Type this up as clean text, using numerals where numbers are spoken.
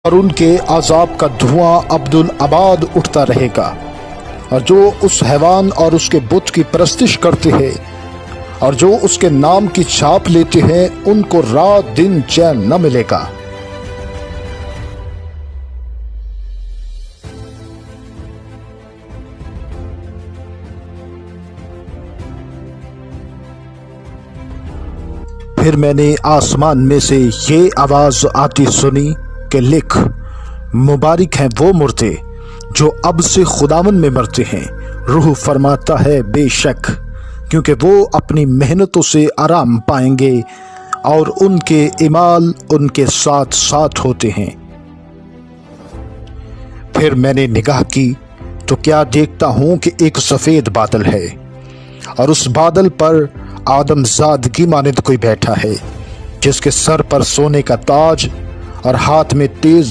اور ان کے عذاب کا دھواں عبدالآباد اٹھتا رہے گا، اور جو اس حیوان اور اس کے بت کی پرستش کرتے ہیں اور جو اس کے نام کی چھاپ لیتے ہیں ان کو رات دن چین نہ ملے گا۔ پھر میں نے آسمان میں سے یہ آواز آتی سنی کہ لکھ، مبارک ہیں وہ مردے جو اب سے خداوند میں مرتے ہیں۔ روح فرماتا ہے بے شک، کیونکہ وہ اپنی محنتوں سے آرام پائیں گے اور ان کے اعمال ان کے ساتھ ساتھ ہوتے ہیں۔ پھر میں نے نگاہ کی تو کیا دیکھتا ہوں کہ ایک سفید بادل ہے، اور اس بادل پر آدم زاد کی مانند کوئی بیٹھا ہے، جس کے سر پر سونے کا تاج اور ہاتھ میں تیز